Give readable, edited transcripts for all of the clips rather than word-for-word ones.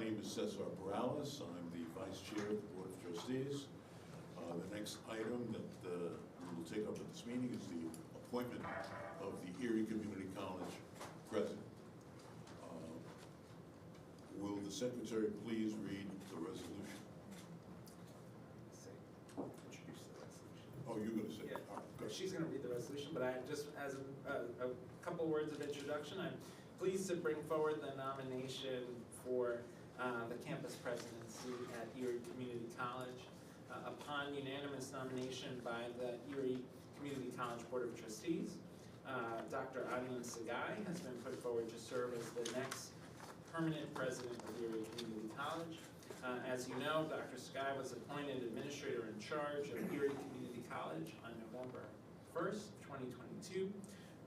name is Cesar Morales. I'm the Vice Chair of the Board of Trustees. The next item that we will take up at this meeting is the appointment of the Erie Community College President. Will the Secretary please read the resolution? Introduce the resolution. Oh, you're going to say it. Yeah. All right, go. She's going to read the resolution, but I just, as a couple words of introduction, I'm pleased to bring forward the nomination for the campus presidency at Erie Community College. Upon unanimous nomination by the Erie Community College Board of Trustees, Dr. Adnan Sagai has been put forward to serve as the next permanent president of Erie Community College. As you know, Dr. Sagai was appointed administrator in charge of Erie Community College on November 1st, 2022.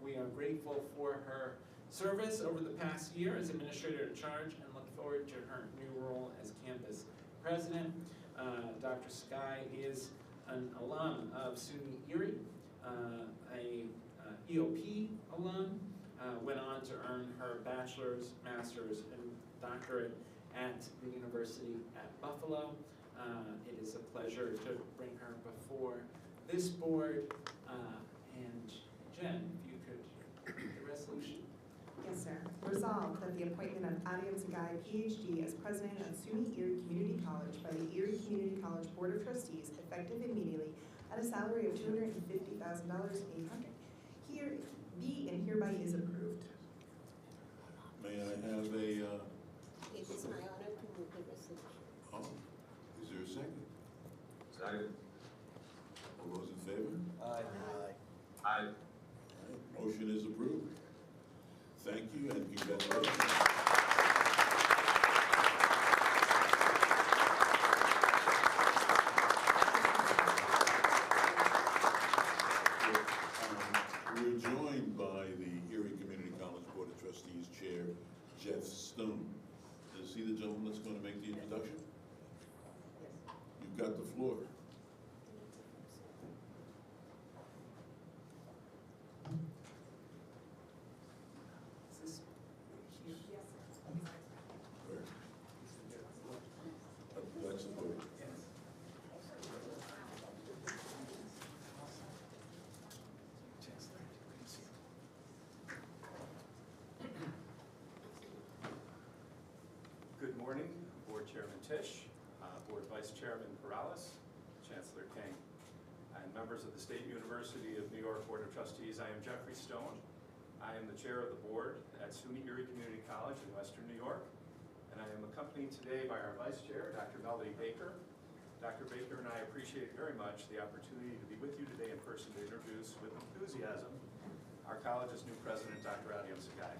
We are grateful for her service over the past year as administrator in charge and look forward to her new role as campus president. Dr. Sagai is an alum of SUNY Erie, a EOP alum, went on to earn her bachelor's, master's, and doctorate at the University at Buffalo. It is a pleasure to bring her before this board. And Jen, if you could read the resolution. Yes, sir. Resolved that the appointment of Adnan Sagai, PhD, as president of SUNY Erie Community College by the Erie Community College Board of Trustees, effective immediately, at a salary of $250,800, here be and hereby is approved. May I have a... It is my honor to move the resolution. Oh, is there a second? Second. All those in favor? Aye. Aye. All right, motion is approved. Thank you and congratulations. We're joined by the Erie Community College Board of Trustees Chair, Jeff Stone. Is he the gentleman that's going to make the introduction? Yes. You've got the floor. Is this here? Yes, sir. Where? That's the vote. Yes. Chancellor, good to see you. Good morning, Board Chairman Tisch, Board Vice Chairman Perales, Chancellor King, and members of the State University of New York Board of Trustees. I am Jeffrey Stone. I am the chair of the board at SUNY Erie Community College in Western New York, and I am accompanied today by our vice chair, Dr. Melody Baker. Dr. Baker and I appreciate very much the opportunity to be with you today in person to introduce with enthusiasm our college's new president, Dr. Adnan Sagai.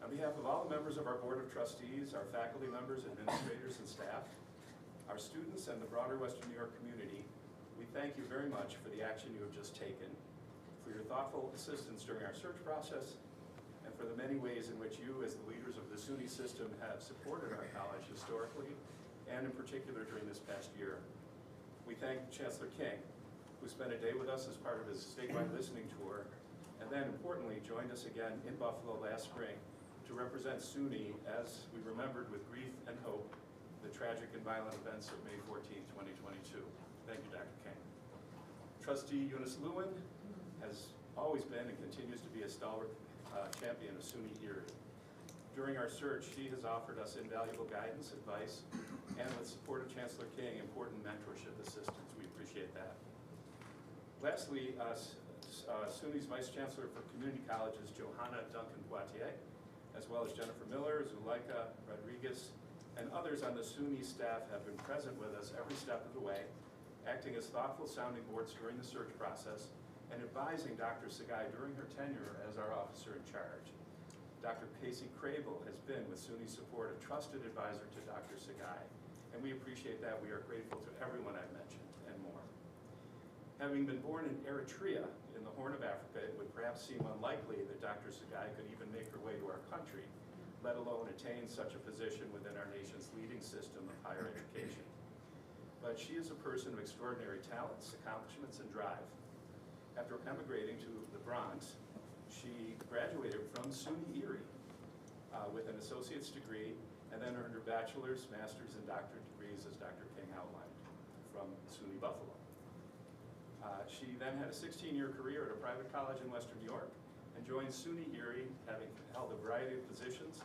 On behalf of all the members of our Board of Trustees, our faculty members, administrators, and staff, our students, and the broader Western New York community, we thank you very much for the action you have just taken, for your thoughtful assistance during our search process, and for the many ways in which you, as the leaders of the SUNY system, have supported our college historically, and in particular during this past year. We thank Chancellor King, who spent a day with us as part of his statewide listening tour, and then importantly joined us again in Buffalo last spring to represent SUNY as we remembered with grief and hope the tragic and violent events of May 14, 2022. Thank you, Dr. King. Trustee Eunice Lewin has always been and continues to be a stalwart champion of SUNY Erie. During our search, she has offered us invaluable guidance, advice, and with support of Chancellor King, important mentorship assistance. We appreciate that. Lastly, SUNY's Vice Chancellor for Community Colleges, Johanna Duncan-Boitier, as well as Jennifer Miller, Zuleika Rodriguez, and others on the SUNY staff have been present with us every step of the way, acting as thoughtful sounding boards during the search process, and advising Dr. Sagai during her tenure as our officer in charge. Dr. Casey Crable has been, with SUNY's support, a trusted advisor to Dr. Sagai, and we appreciate that. We are grateful to everyone I've mentioned and more. Having been born in Eritrea in the Horn of Africa, it would perhaps seem unlikely that Dr. Sagai could even make her way to our country, let alone attain such a position within our nation's leading system of higher education. But she is a person of extraordinary talents, accomplishments, and drive. After emigrating to the Bronx, she graduated from SUNY Erie with an associate's degree and then earned her bachelor's, master's, and doctorate degrees, as Dr. King outlined, from SUNY Buffalo. She then had a 16-year career at a private college in Western New York and joined SUNY Erie, having held a variety of positions,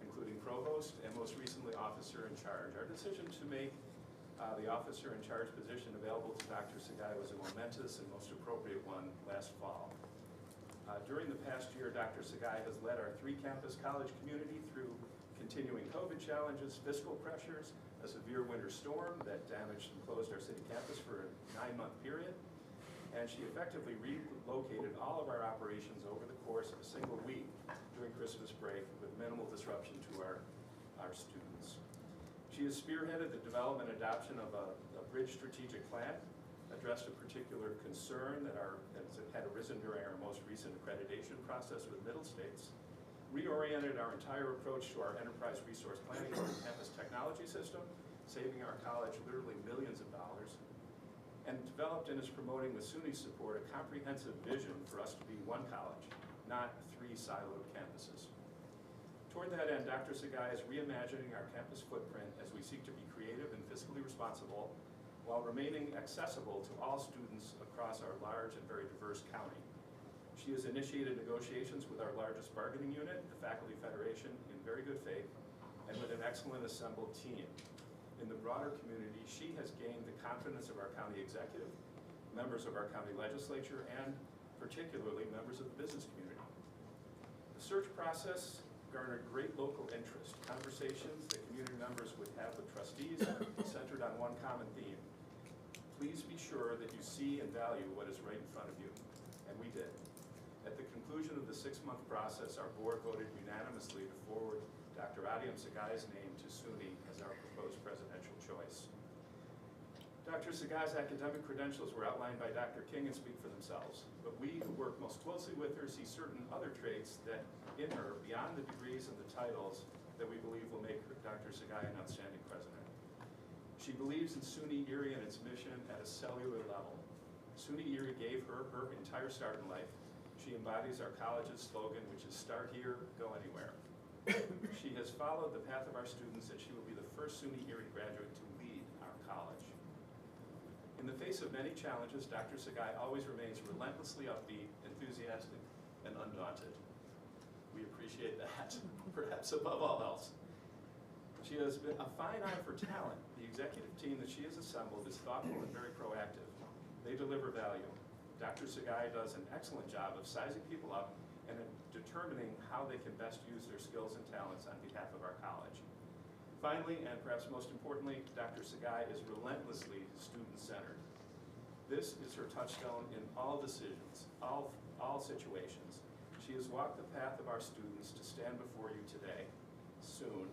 including provost and most recently officer in charge. Our decision to make the officer in charge position available to Dr. Sagai was a momentous and most appropriate one last fall. During the past year, Dr. Sagai has led our 3-campus college community through continuing COVID challenges, fiscal pressures, a severe winter storm that damaged and closed our city campus for a 9-month period, and she effectively relocated all of our operations over the course of a single week during Christmas break with minimal disruption to our students. She has spearheaded the development and adoption of a bridge strategic plan, addressed a particular concern that had arisen during our most recent accreditation process with Middle States, reoriented our entire approach to our enterprise resource planning and campus technology system, saving our college literally millions of dollars, and developed and is promoting with SUNY's support a comprehensive vision for us to be one college, not 3 siloed campuses. Toward that end, Dr. Sagai is reimagining our campus footprint as we seek to be creative and fiscally responsible while remaining accessible to all students across our large and very diverse county. She has initiated negotiations with our largest bargaining unit, the Faculty Federation, in very good faith and with an excellent assembled team. In the broader community, she has gained the confidence of our county executive, members of our county legislature, and particularly members of the business community. The search process garnered great local interest. Conversations that community members would have with trustees centered on one common theme. Please be sure that you see and value what is right in front of you, and we did. At the conclusion of the 6-month process, our board voted unanimously to forward Dr. Adiam Sagai's name to SUNY as our proposed presidential choice. Dr. Sagai's academic credentials were outlined by Dr. King and speak for themselves, but we who work most closely with her see certain other traits that in her, beyond the degrees and the titles, that we believe will make Dr. Sagai an outstanding president. She believes in SUNY Erie and its mission at a cellular level. SUNY Erie gave her her entire start in life. She embodies our college's slogan, which is "Start here, go anywhere." She has followed the path of our students, and she will be the first SUNY Erie graduate to lead our college. In the face of many challenges, Dr. Sagai always remains relentlessly upbeat, enthusiastic, and undaunted. We appreciate that, perhaps above all else. She has been a fine eye for talent. The executive team that she has assembled is thoughtful and very proactive. They deliver value. Dr. Sagai does an excellent job of sizing people up and determining how they can best use their skills and talents on behalf of our college. Finally, and perhaps most importantly, Dr. Sagai is relentlessly student-centered. This is her touchstone in all decisions, all situations. She has walked the path of our students to stand before you today, soon,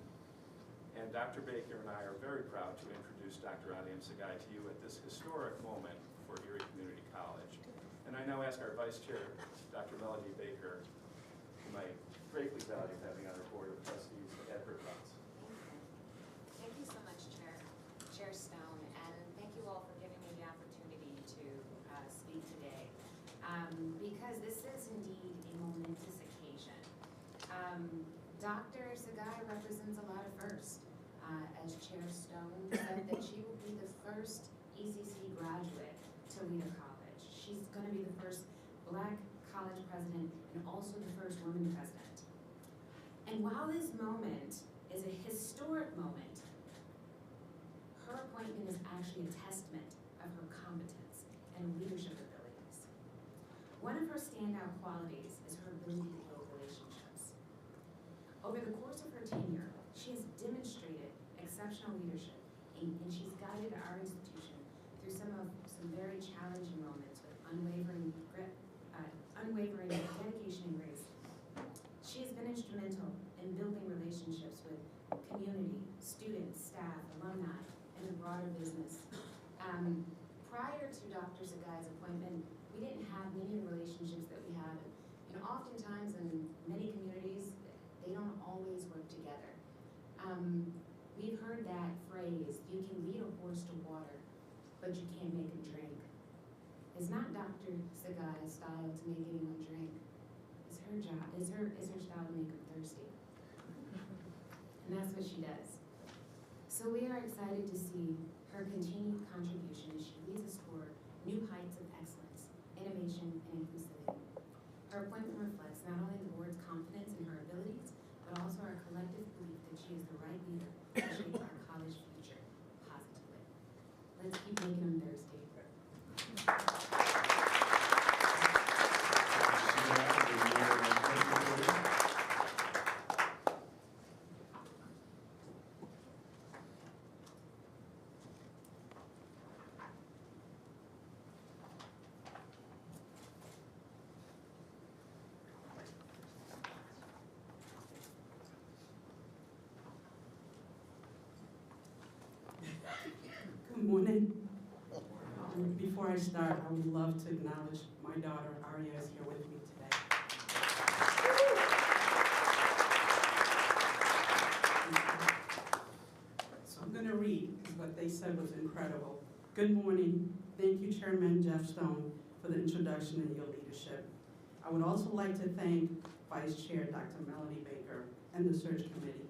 and Dr. Baker and I are very proud to introduce Dr. Adiam Sagai to you at this historic moment for Erie Community College. And I now ask our Vice Chair, Dr. Melody Baker, whom I greatly value having on our Board of Trustees, to add her thoughts. Thank you so much, Chair Stone, and thank you all for giving me the opportunity to speak today, because this is indeed a momentous occasion. Dr. Sagai represents a lot of firsts. As Chair Stone said, that she will be the first ECC graduate to lead a college. She's going to be the first Black college president and also the first woman president. And while this moment is a historic moment, her appointment is actually a testament of her competence and leadership abilities. One of her standout qualities is her ability to build relationships. Over the course of her tenure, she has demonstrated exceptional leadership, and she's guided our institution through some very challenging moments with unwavering dedication and grace. She has been instrumental in building relationships with community, students, staff, alumni, and the broader business. Prior to Dr. Sagai's appointment, we didn't have many of the relationships that we have. And oftentimes in many communities, they don't always work together. We've heard that phrase, you can lead a horse to water, but you can't make him drink. It's not Dr. Sagai's style to make anyone drink. It's her job, it's her style to make him thirsty. And and that's what she does. So we are excited to see her continued contribution as she leads us toward new heights of excellence, innovation, and inclusivity. Her appointment reflects not only the board's confidence in her abilities, but also our collective belief that she is the right leader to shape our college future positively. Let's keep making them Thursday. Good morning. Before I start, I would love to acknowledge my daughter, Aria, is here with me today. So I'm going to read, because what they said was incredible. Good morning. Thank you, Chairman Jeff Stone, for the introduction and your leadership. I would also like to thank Vice Chair Dr. Melanie Baker and the search committee.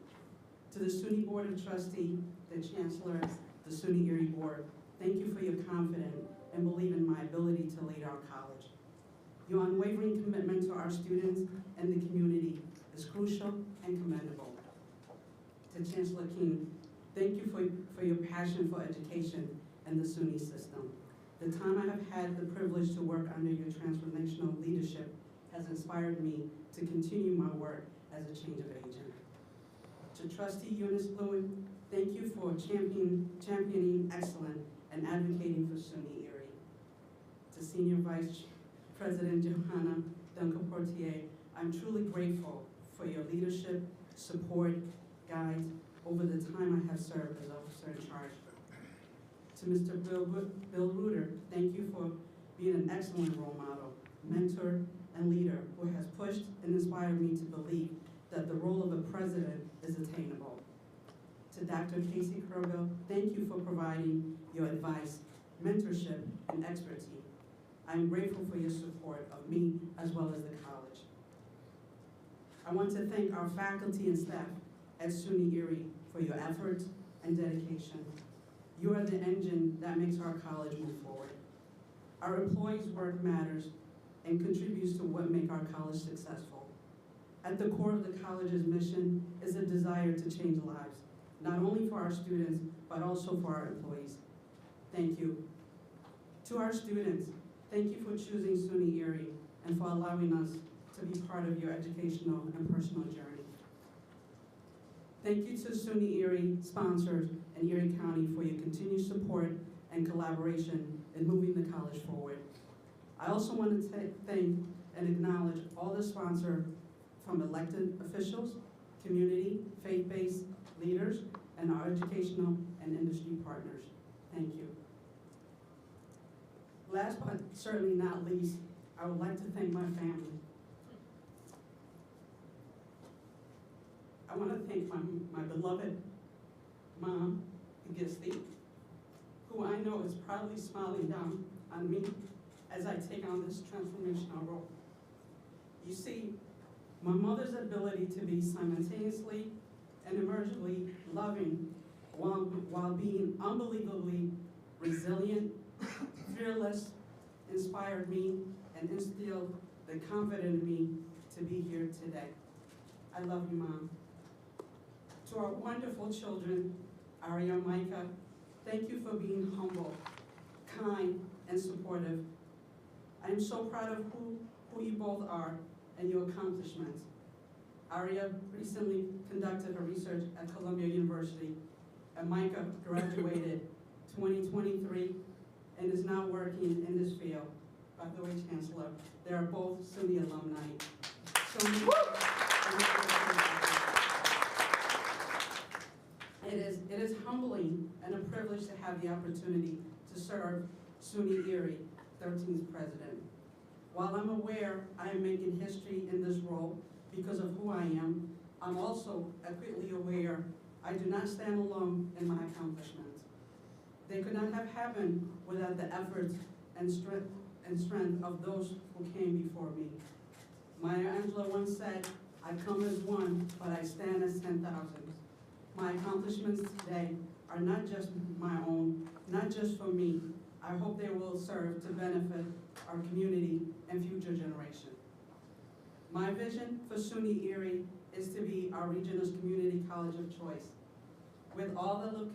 To the SUNY Board of Trustees, the Chancellor, the SUNY Erie Board, thank you for your confidence and believe in my ability to lead our college. Your unwavering commitment to our students and the community is crucial and commendable. To Chancellor King, thank you for your passion for education and the SUNY system. The time I have had the privilege to work under your transformational leadership has inspired me to continue my work as a change of agent. To Trustee Eunice Lewin, thank you for championing excellence and advocating for SUNY Erie. To Senior Vice President Johanna Duncan-Portier, I'm truly grateful for your leadership, support, guides over the time I have served as officer in charge. To Mr. Bill Reuter, thank you for being an excellent role model, mentor, and leader who has pushed and inspired me to believe that the role of a president is attainable. To Dr. Casey Kroger, thank you for providing your advice, mentorship, and expertise. I am grateful for your support of me as well as the college. I want to thank our faculty and staff at SUNY Erie for your efforts and dedication. You are the engine that makes our college move forward. Our employees' work matters and contributes to what makes our college successful. At the core of the college's mission is a desire to change lives, not only for our students, but also for our employees. Thank you. To our students, thank you for choosing SUNY Erie and for allowing us to be part of your educational and personal journey. Thank you to SUNY Erie sponsors and Erie County for your continued support and collaboration in moving the college forward. I also want to thank and acknowledge all the sponsors from elected officials, community, faith-based leaders, and our educational and industry partners. Thank you. Last but certainly not least, I would like to thank my family. I want to thank my beloved mom, Gisti, who I know is proudly smiling down on me as I take on this transformational role. You see, my mother's ability to be simultaneously and emergently loving while being unbelievably resilient, fearless, inspired me and instilled the confidence in me to be here today. I love you, Mom. To our wonderful children, Aria and Micah, thank you for being humble, kind, and supportive. I am so proud of who you both are and your accomplishments. Aria recently conducted her research at Columbia University, and Micah graduated 2023 and is now working in this field. By the way, Chancellor, they are both SUNY alumni. It is humbling and a privilege to have the opportunity to serve SUNY Erie, 13th president. While I'm aware I am making history in this role because of who I am, I'm also acutely aware I do not stand alone in my accomplishments. They could not have happened without the efforts and strength of those who came before me. Maya Angelou once said, I come as one, but I stand as 10,000. My accomplishments today are not just my own, not just for me. I hope they will serve to benefit our community and future generations. My vision for SUNY Erie is to be our regional's community college of choice. With all the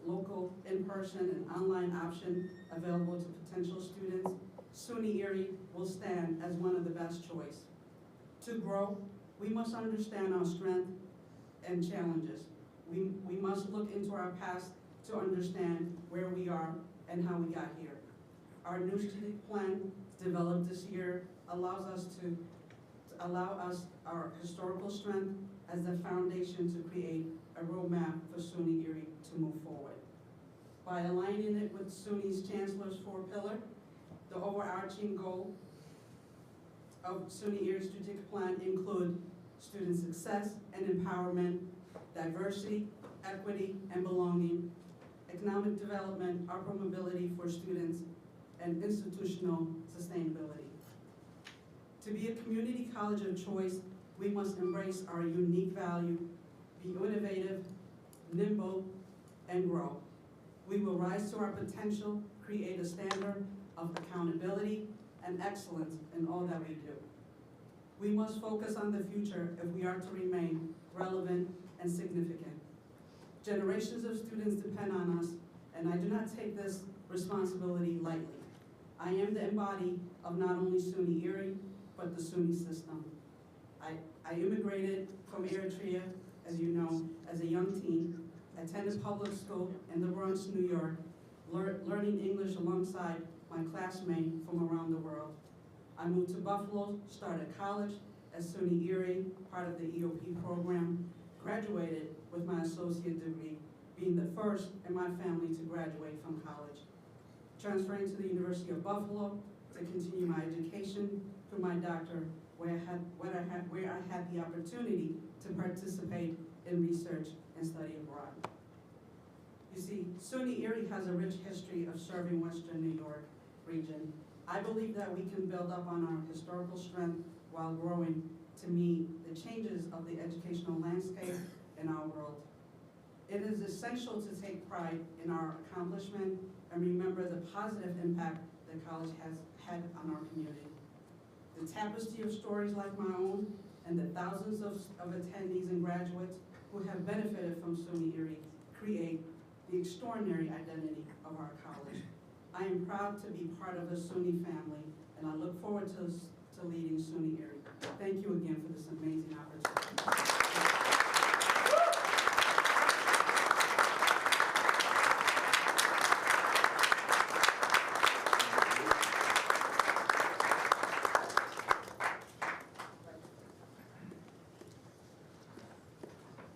local, in-person, and online options available to potential students, SUNY Erie will stand as one of the best choice. To grow, we must understand our strengths and challenges. We must look into our past to understand where we are and how we got here. Our new strategic plan developed this year allows us our historical strength as the foundation to create a roadmap for SUNY Erie to move forward. By aligning it with SUNY's Chancellor's 4-pillar, the overarching goal of SUNY Erie's strategic plan include student success and empowerment, diversity, equity, and belonging, economic development, upward mobility for students, and institutional sustainability. To be a community college of choice, we must embrace our unique value, be innovative, nimble, and grow. We will rise to our potential, create a standard of accountability and excellence in all that we do. We must focus on the future if we are to remain relevant and significant. Generations of students depend on us, and I do not take this responsibility lightly. I am the embodiment of not only SUNY Erie, but the SUNY system. I immigrated from Eritrea, as you know, as a young teen, attended public school in the Bronx, New York, learning English alongside my classmates from around the world. I moved to Buffalo, started college at SUNY Erie, part of the EOP program, graduated with my associate degree, being the first in my family to graduate from college. Transferring to the University of Buffalo to continue my education through my doctorate, where I had the opportunity to participate in research and study abroad. You see, SUNY Erie has a rich history of serving Western New York region. I believe that we can build up on our historical strength while growing to meet the changes of the educational landscape in our world. It is essential to take pride in our accomplishment and remember the positive impact that college has had on our community. The tapestry of stories like my own and the thousands of attendees and graduates who have benefited from SUNY Erie create the extraordinary identity of our college. I am proud to be part of the SUNY family, and I look forward to leading SUNY Erie. Thank you again for this amazing opportunity.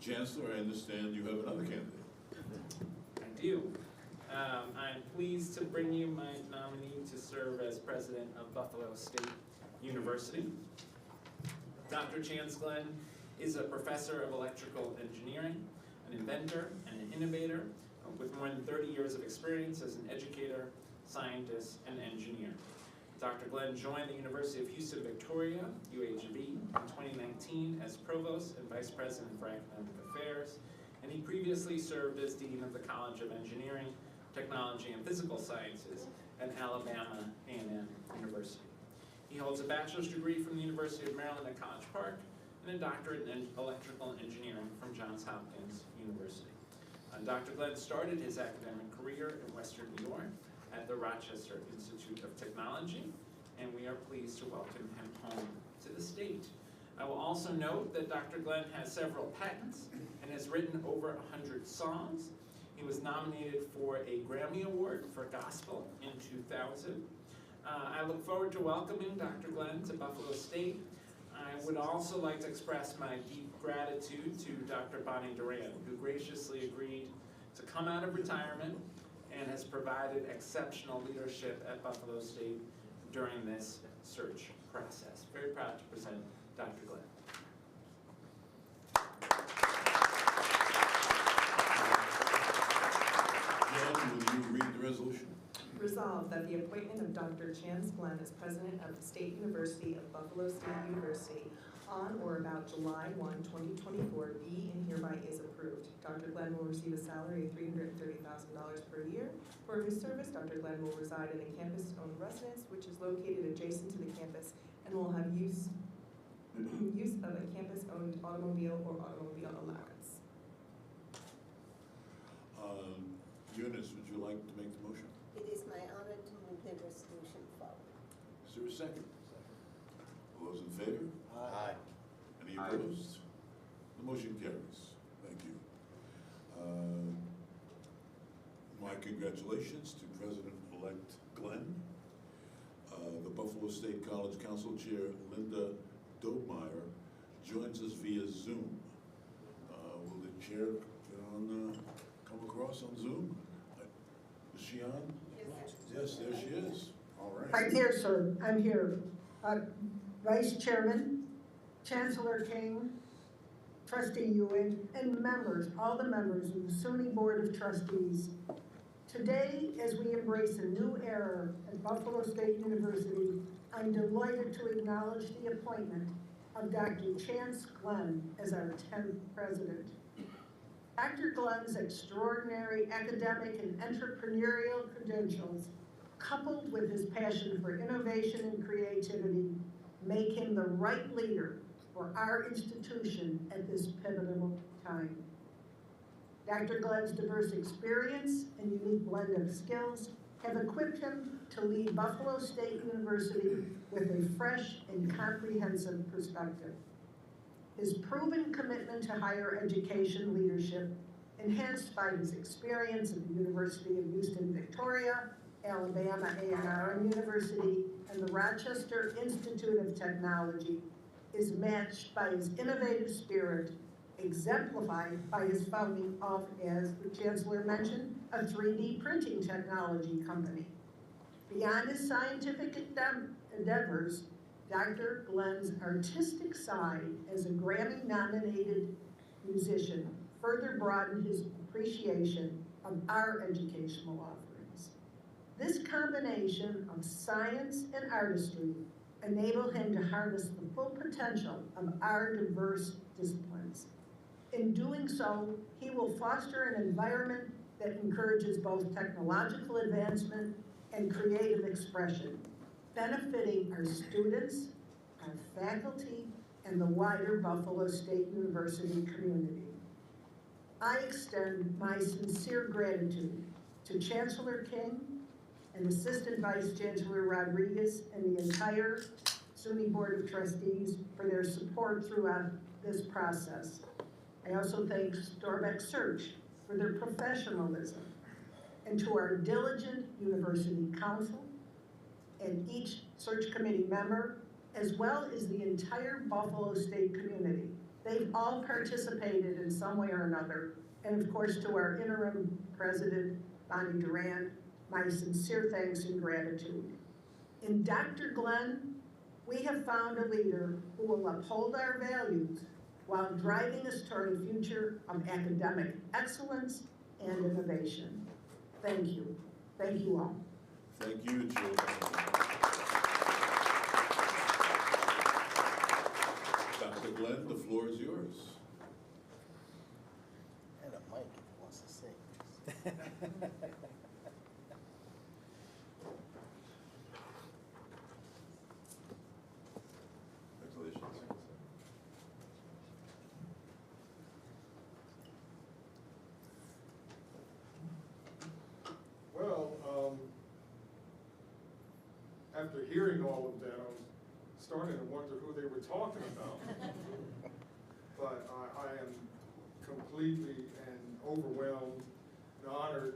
Chancellor, I understand you have another candidate. I do. I'm pleased to bring you my nominee to serve as president of Buffalo State University. Dr. Chance Glenn is a professor of electrical engineering, an inventor, and an innovator with more than 30 years of experience as an educator, scientist, and engineer. Dr. Glenn joined the University of Houston Victoria, UHV, in 2019 as Provost and Vice President for Academic Affairs, and he previously served as Dean of the College of Engineering, Technology, and Physical Sciences at Alabama A&M University. He holds a bachelor's degree from the University of Maryland at College Park and a doctorate in electrical engineering from Johns Hopkins University. Dr. Glenn started his academic career in Western New York at the Rochester Institute of Technology, and we are pleased to welcome him home to the state. I will also note that Dr. Glenn has several patents and has written over 100 songs. He was nominated for a Grammy Award for Gospel in 2000. I look forward to welcoming Dr. Glenn to Buffalo State. I would also like to express my deep gratitude to Dr. Bonnie Duran, who graciously agreed to come out of retirement and has provided exceptional leadership at Buffalo State during this search process. Very proud to present Dr. Glenn. Jen, will you read the resolution? Resolved that the appointment of Dr. Chance Glenn as president of the State University of Buffalo State University on or about July 1, 2024 be and hereby I is approved. Dr. Glenn will receive a salary of $330,000 per year. For his service, Dr. Glenn will reside in a campus-owned residence, which is located adjacent to the campus and will have use of a campus-owned automobile or automobile allowance. Eunice, would you like to make the motion? It is my honor to move the resolution forward. Is there a second? All those in favor? Aye. Any Aye. opposed? The motion carries. Thank you. My congratulations to President-elect Glenn. The Buffalo State College Council Chair Linda Dobmeyer joins us via Zoom. Will the chair come across on Zoom? Is she on? Yes, there she is. All right. I'm here, sir. I'm here. Vice Chairman, Chancellor King, Trustee Ewing, and members, all the members of the SUNY Board of Trustees. Today, as we embrace a new era at Buffalo State University, I'm delighted to acknowledge the appointment of Dr. Chance Glenn as our 10th president. Dr. Glenn's extraordinary academic and entrepreneurial credentials, coupled with his passion for innovation and creativity, make him the right leader for our institution at this pivotal time. Dr. Glenn's diverse experience and unique blend of skills have equipped him to lead Buffalo State University with a fresh and comprehensive perspective. His proven commitment to higher education leadership, enhanced by his experience at the University of Houston, Victoria, Alabama A&M University, and the Rochester Institute of Technology, is matched by his innovative spirit, exemplified by his founding of, as the Chancellor mentioned, a 3D printing technology company. Beyond his scientific endeavors, Dr. Glenn's artistic side as a Grammy-nominated musician further broadened his appreciation of our educational offerings. This combination of science and artistry enable him to harness the full potential of our diverse disciplines. In doing so, he will foster an environment that encourages both technological advancement and creative expression, benefiting our students, our faculty, and the wider Buffalo State University community. I extend my sincere gratitude to Chancellor King and Assistant Vice Chancellor Rodriguez and the entire SUNY Board of Trustees for their support throughout this process. I also thank Storbeck Search for their professionalism, and to our diligent University Council and each search committee member, as well as the entire Buffalo State community. They've all participated in some way or another, and of course to our interim president, Bonnie Durant, my sincere thanks and gratitude. In Dr. Glenn, we have found a leader who will uphold our values while driving us toward a future of academic excellence and innovation. Thank you. Thank you all. Thank you, Chair. Dr. Glenn, the floor is yours. And a mic if he wants to sing. Congratulations. Well, after hearing all of that, I was starting to wonder who they were talking about. But I am completely and overwhelmed and honored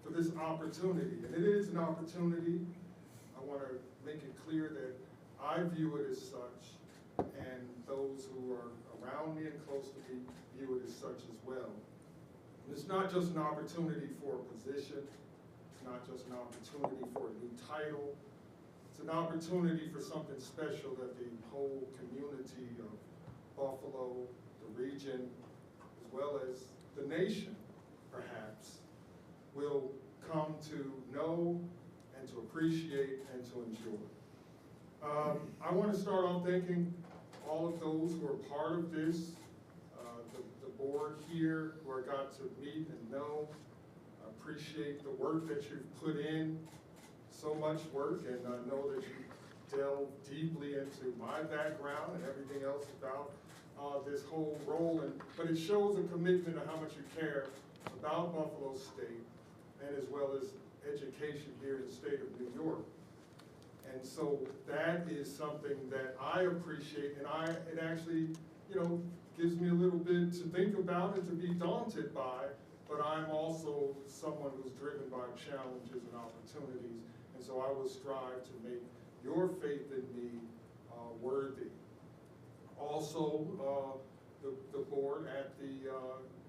for this opportunity. And it is an opportunity. I want to make it clear that I view it as such, and those who are around me and close to me view it as such as well. And it's not just an opportunity for a position. It's not just an opportunity for a new title. It's an opportunity for something special that the whole community of Buffalo, the region, as well as the nation, perhaps, will come to know and to appreciate and to enjoy. I want to start off thanking all of those who are part of this, the board here who I got to meet and know. I appreciate the work that you've put in, so much work, and I know that you delve deeply into my background and everything else about this whole role. But it shows a commitment to how much you care about Buffalo State and as well as education here in the state of New York. And so that is something that I appreciate, and it actually, gives me a little bit to think about and to be daunted by, but I'm also someone who's driven by challenges and opportunities, and so I will strive to make your faith in me worthy. Also, the board at the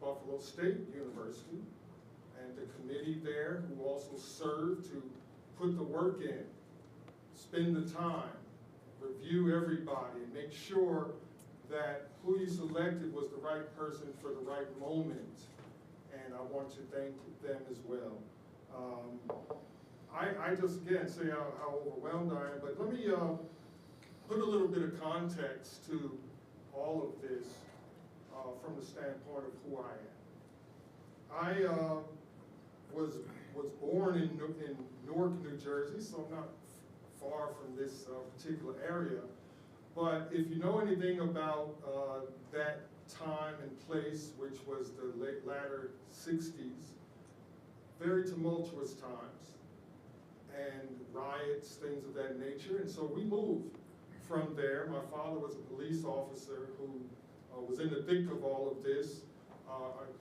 Buffalo State University and the committee there who also serve to put the work in, spend the time, review everybody, and make sure that who you selected was the right person for the right moment. And I want to thank them as well. I just, again, say how overwhelmed I am, but let me put a little bit of context to all of this from the standpoint of who I am. I was born in Newark, New Jersey, so I'm not far from this particular area. But if you know anything about that time and place, which was the latter 60s, very tumultuous times, and riots, things of that nature. And so we moved from there. My father was a police officer who was in the thick of all of this.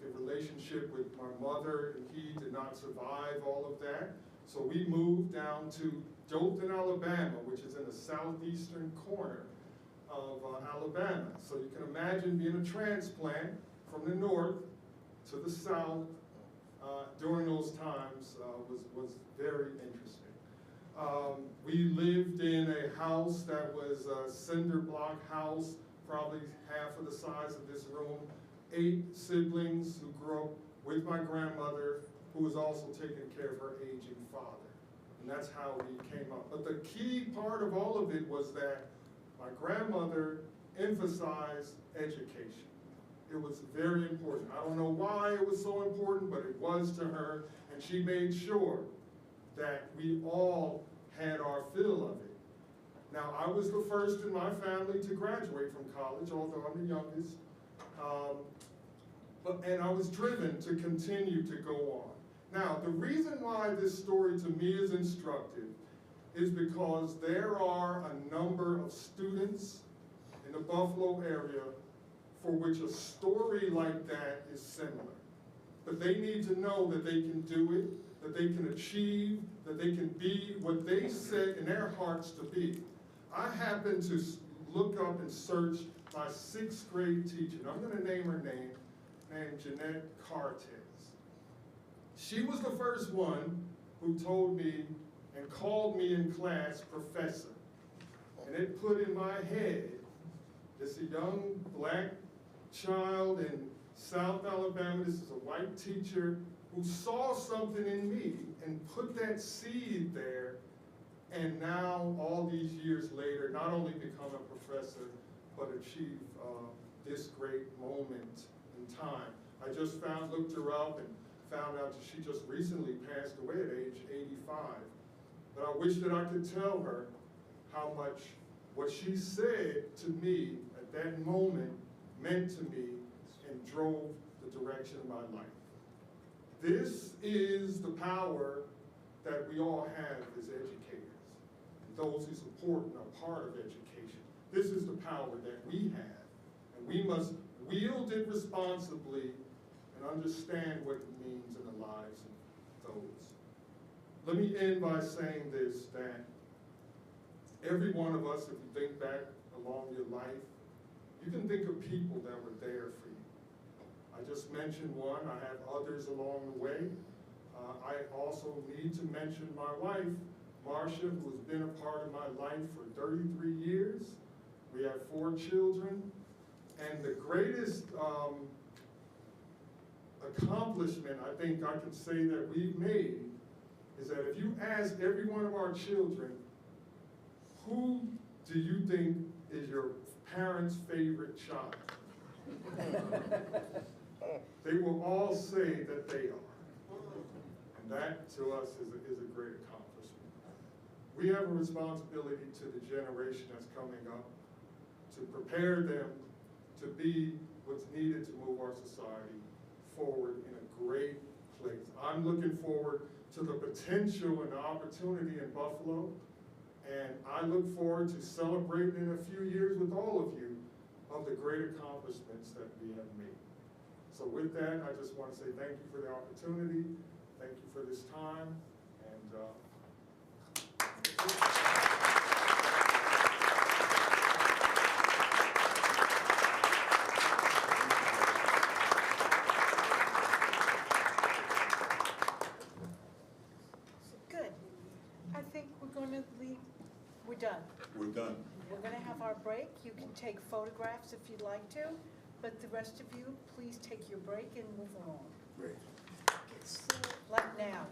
The relationship with my mother and he did not survive all of that. So we moved down to Dothan, Alabama, which is in the southeastern corner of Alabama. So you can imagine being a transplant from the north to the south during those times was very interesting. We lived in a house that was a cinder block house, probably half of the size of this room, 8 siblings who grew up with my grandmother, who was also taking care of her aging father. And that's how we came up. But the key part of all of it was that my grandmother emphasized education. It was very important. I don't know why it was so important, but it was to her, and she made sure that we all had our fill of it. Now, I was the first in my family to graduate from college, although I'm the youngest. And I was driven to continue to go on. Now, the reason why this story to me is instructive is because there are a number of students in the Buffalo area for which a story like that is similar. But they need to know that they can do it, that they can achieve, that they can be what they set in their hearts to be. I happened to look up and search my 6th grade teacher, and I'm going to name her name, named Jeanette Cartes. She was the first one who told me and called me in class professor. And it put in my head, this a young black child in South Alabama, this is a white teacher who saw something in me and put that seed there, and now all these years later, not only become a professor, but achieve this great moment in time. I just looked her up and found out that she just recently passed away at age 85. But I wish that I could tell her how much what she said to me at that moment meant to me and drove the direction of my life. This is the power that we all have as educators, those who support and are part of education. This is the power that we have, and we must wield it responsibly and understand what it means in the lives of those. Let me end by saying this, that every one of us, if you think back along your life, you can think of people that were there for you. I just mentioned one. I have others along the way. I also need to mention my wife, Marcia, who has been a part of my life for 33 years. We have 4 children. And the greatest accomplishment I think I can say that we've made is that if you ask every one of our children, who do you think is your parents' favorite child? they will all say that they are. And that, to us, is a great accomplishment. We have a responsibility to the generation that's coming up to prepare them to be what's needed to move our society forward in a great place. I'm looking forward to the potential and the opportunity in Buffalo, and I look forward to celebrating in a few years with all of you of the great accomplishments that we have made. So with that, I just want to say thank you for the opportunity, thank you for this time, and Good. I think we're going to leave, we're done. We're done. We're going to have our break. You can take photographs if you'd like to, but the rest of you, please take your break and move along. Great. Like now.